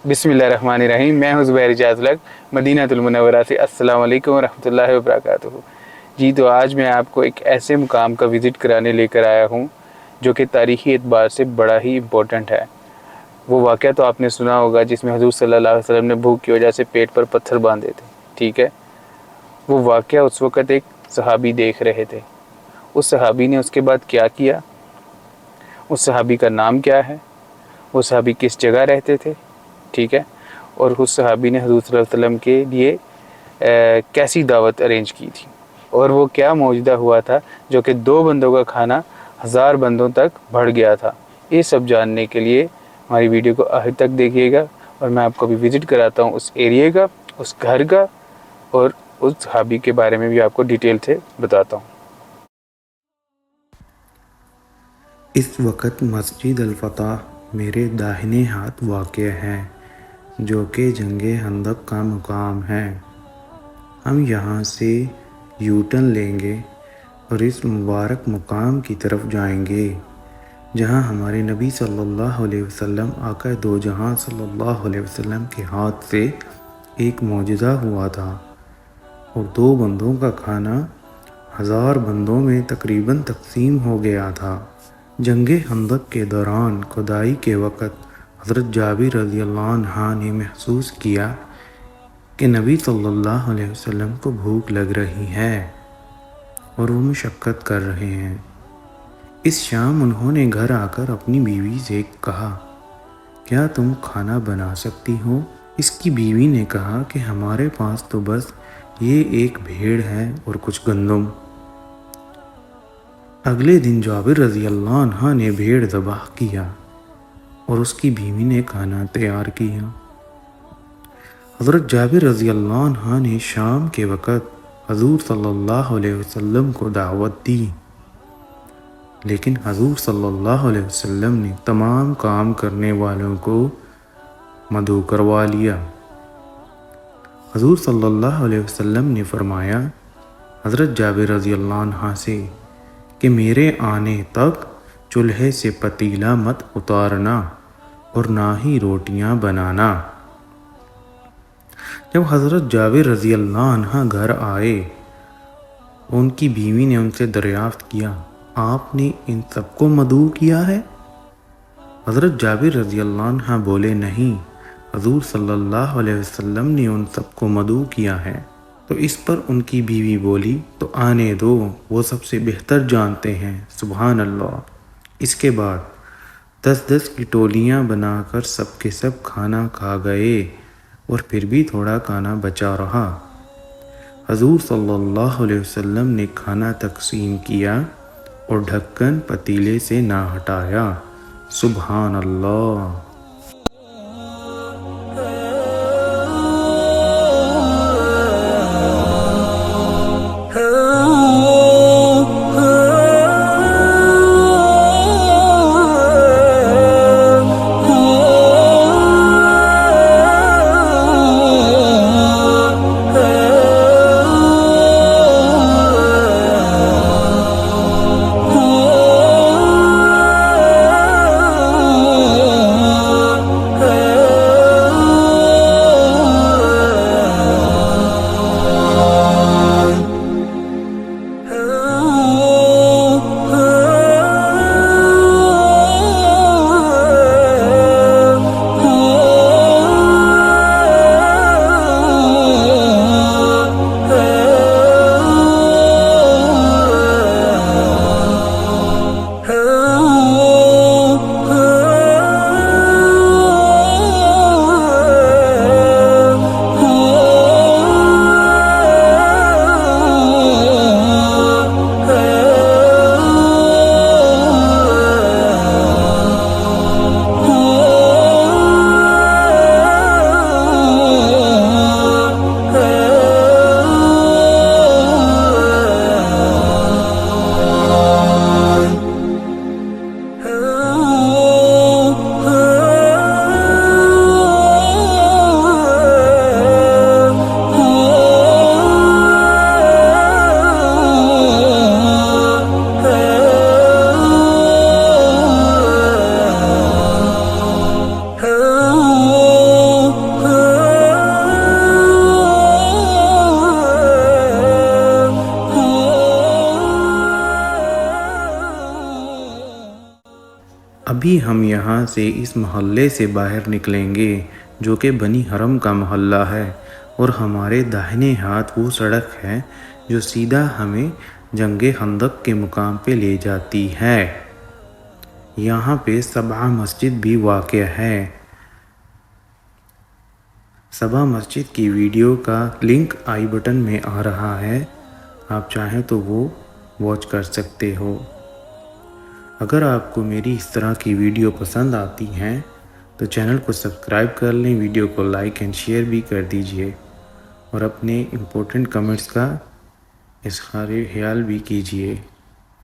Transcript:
बिस्मिल्लाहिर्रहमानिर्रहीम। मैं हूं ज़ुबैर इजाज़ लग मदीनतुल मुनव्वरा से। अस्सलाम वालेकुम रहमतुल्लाहि व बरकातुहू। जी, तो आज मैं आपको एक ऐसे मुकाम का विज़िट कराने लेकर आया हूं जो कि तारीख़ी एतबार से बड़ा ही इम्पोर्टेंट है। वो वाक़या तो आपने सुना होगा जिसमें हुज़ूर सल्लल्लाहु अलैहि वसल्लम ने भूख की वजह से पेट पर पत्थर बांधे थे, ठीक है। वो वाक़या उस वक़्त एक सहाबी देख रहे थे। उस सहाबी ने उसके बाद क्या किया, उस सहाबी का नाम क्या है, वो सहाबी किस जगह रहते थे, ठीक है। और उस सहाबी ने हुज़ूर सल्लल्लाहु अलैहि वसल्लम के लिए कैसी दावत अरेंज की थी, और वो क्या मौजूदा हुआ था जो कि 2 बंदों का खाना 1000 बंदों तक बढ़ गया था। ये सब जानने के लिए हमारी वीडियो को आखिर तक देखिएगा, और मैं आपको अभी विज़िट कराता हूँ उस एरिया का, उस घर का, और उस सहाबी के बारे में भी आपको डिटेल से बताता हूँ। इस वक्त मस्जिद अल-फतह मेरे दाहिने हाथ वाक़या है, जो कि जंगे हंदक का मुकाम है। हम यहाँ से यू टर्न लेंगे और इस मुबारक मुकाम की तरफ जाएंगे जहाँ हमारे नबी सल्लल्लाहु अलैहि वसल्लम, आका दो जहां सल्लल्लाहु अलैहि वसल्लम के हाथ से एक मौजज़ा हुआ था, और 2 बंदों का खाना 1000 बंदों में तकरीबन तकसीम हो गया था। जंगे हंदक के दौरान खुदाई के वक़्त हज़रत जाबिर रज़ियल्लाहु अन्हु ने महसूस किया कि नबी सल्लल्लाहु अलैहि वसल्लम को भूख लग रही है और वो मशक्क़त कर रहे हैं। इस शाम उन्होंने घर आकर अपनी बीवी से कहा, क्या तुम खाना बना सकती हो? इसकी बीवी ने कहा कि हमारे पास तो बस ये एक भेड़ है और कुछ गंदम। अगले दिन जाबिर रज़ियल्लाहु अन्हु ने भेड़ ज़बाह किया और उसकी बीवी ने खाना तैयार किया। हज़रत जाबिर रज़ियल्लाहु अन्हु ने शाम के वक़्त हज़ूर सल्लल्लाहु अलैहि वसल्लम को दावत दी, लेकिन हज़ूर सल्लल्लाहु अलैहि वसल्लम ने तमाम काम करने वालों को मदऊ करवा लिया। हज़ूर सल्लल्लाहु अलैहि वसल्लम ने फरमाया हज़रत जाबिर रज़ियल्लाहु अन्हु से कि मेरे आने तक चूल्हे से पतीला मत उतारना और ना ही रोटियां बनाना। जब हज़रत जाबिर रज़ियल्लाहु अन्हु घर आए, उनकी बीवी ने उनसे दरियाफ्त किया, आपने इन सबको मदऊ किया है? हज़रत जाबिर रज़ियल्लाहु अन्हु बोले, नहीं, हज़ूर सल्लल्लाहु अलैहि वसल्लम ने उन सबको मदऊ किया है। तो इस पर उनकी बीवी बोली, तो आने दो, वो सबसे बेहतर जानते हैं। सुभान अल्लाह। इसके बाद 10-10 की टोलियाँ बनाकर सब के सब खाना खा गए, और फिर भी थोड़ा खाना बचा रहा। हज़ूर सल्लल्लाहु अलैहि वसल्लम ने खाना तकसीम किया और ढक्कन पतीले से ना हटाया। सुभान अल्लाह। ابھی ہم یہاں سے اس محلے سے باہر نکلیں گے جو کہ بنی حرم کا محلہ ہے، اور ہمارے داہنے ہاتھ وہ سڑک ہے جو سیدھا ہمیں جنگ خندق کے مقام پہ لے جاتی ہے۔ یہاں پہ سبع مسجد بھی واقع ہے۔ سبع مسجد کی ویڈیو کا لنک آئی بٹن میں آ رہا ہے، آپ چاہیں تو وہ واچ کر سکتے ہو۔ اگر آپ کو میری اس طرح کی ویڈیو پسند آتی ہیں تو چینل کو سبسکرائب کر لیں، ویڈیو کو لائک اینڈ شیئر بھی کر دیجئے، اور اپنے امپورٹنٹ کمنٹس کا اظہار خیال بھی کیجئے۔